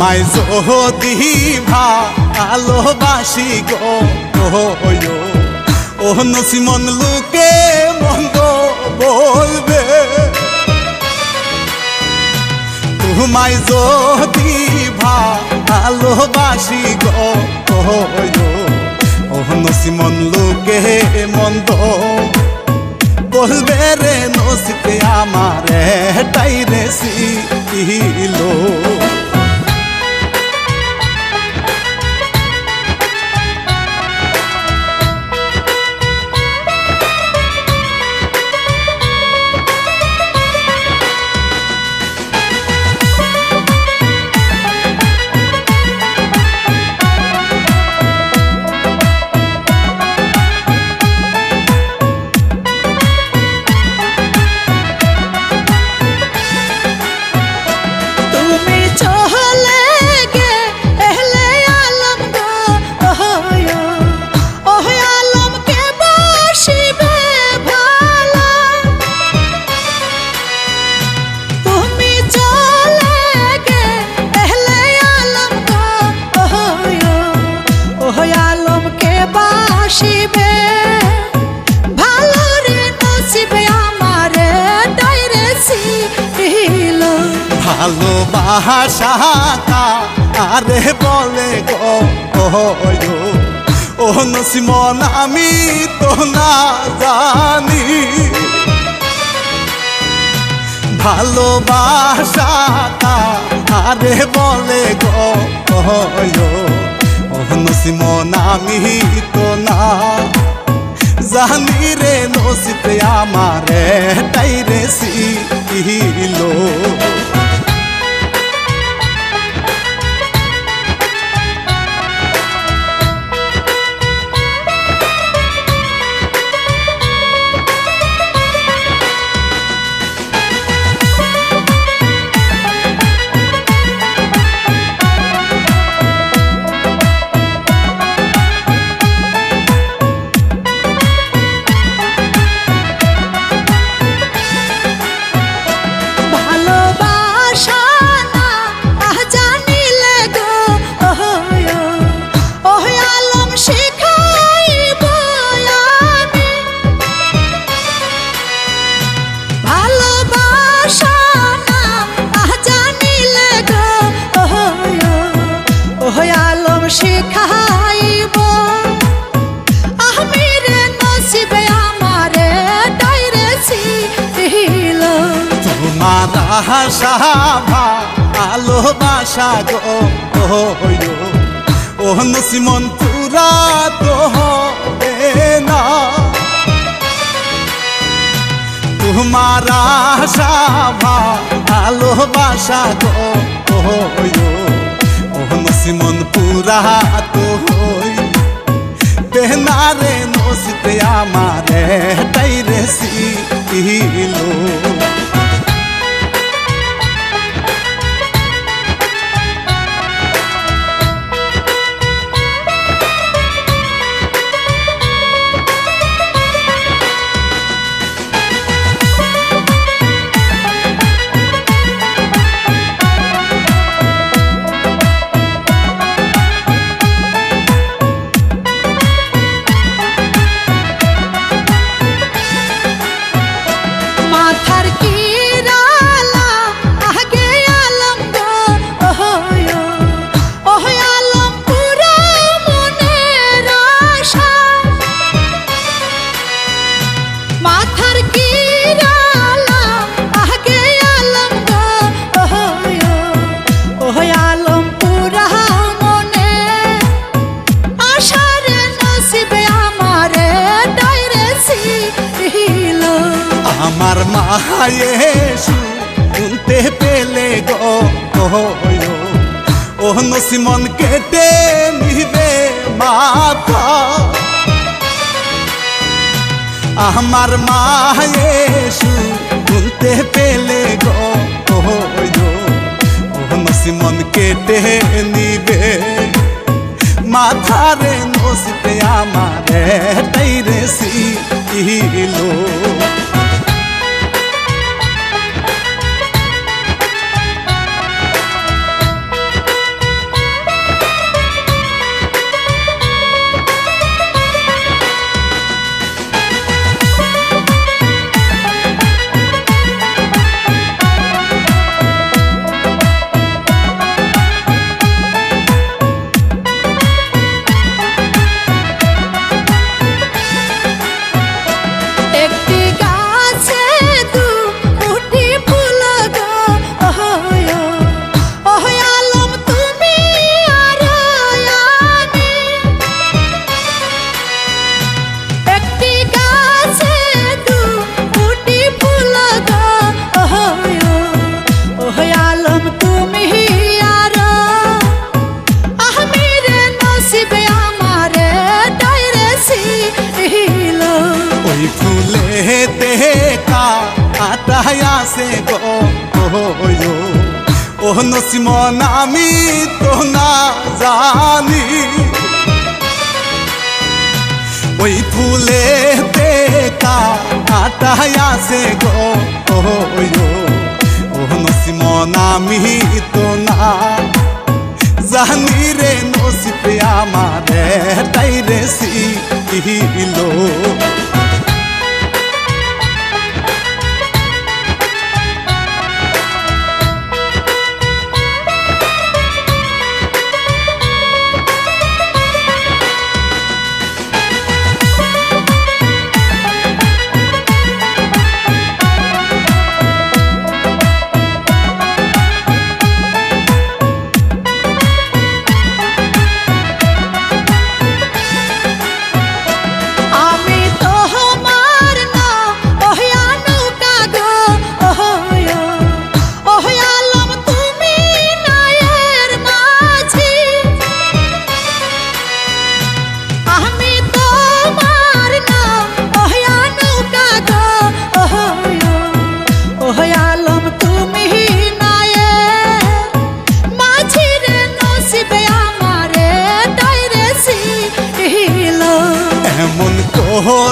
তোমায় যদি ভালোবাসি গো ও নসিমন লোকে মন্দ বলবে, তোমায় যদি ভালোবাসি গো ও নসিমন লোকে মন্দ বলবে রে, নসিবে আমার টাইরে ছিল। ভালোবাসা আরে বলে গো ও নসিমন আমি তো না জানি, ভালোবাসা আরে বলে গো ও নসিমন আমি তো না জানি রে, নসিবে আমার টাইরে ছিল। আশা ভালোবাসা গো ও নসিমন পুরা তো হবে না, তোমার আশা ভালোবাসা গো ও নসিমন পুরা তো হইবে না রে, নসিবে আমার টাইরে ছিল। আমার মায়ে শুনতে পেলে গো ও নসিমন কেটে নিবে মাথা, আমার মায়ে শুনতে পেলে গো ও নসিমন কেটে নিবে মাথারে, নসিবে আমার টাইরে ছিল। কা আটায় আছে গো ও নসিমন আমি তো না জানি ওই ফুলে কা আটায় আছে গো ও নসিমন আমি তো না জানি রে নসিবে আমারে তাইরে সিলো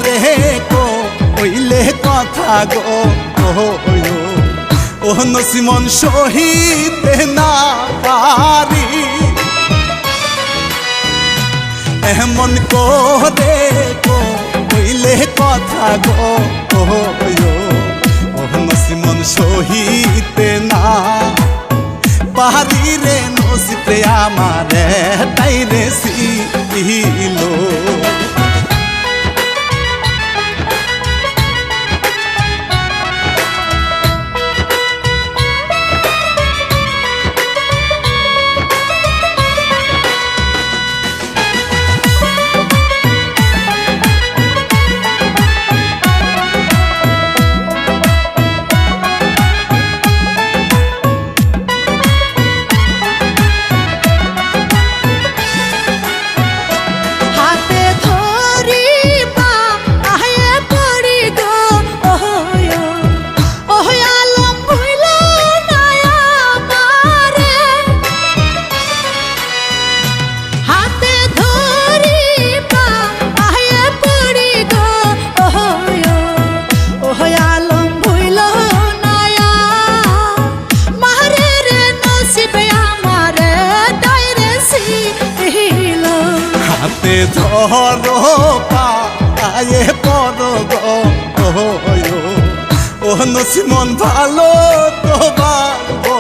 রে কো কইলে কথা গো ও নসিমন সহিতে না পারি এমন করে কো কইলে কথা গো ও নসিমন সহিতে না পারি রে নসিবে আমারে তাইরে সিলো ধরো পায়ে পড়ো গো ও নসিমন ভালো তো বাবো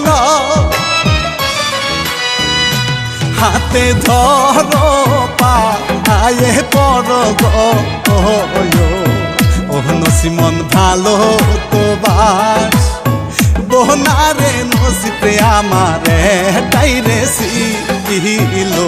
না হাতে ধরো পায়ে পড়ো গো ও নসিমন ভালো তো বাস বোনারে নসিবে আমারে তাইরে সিলো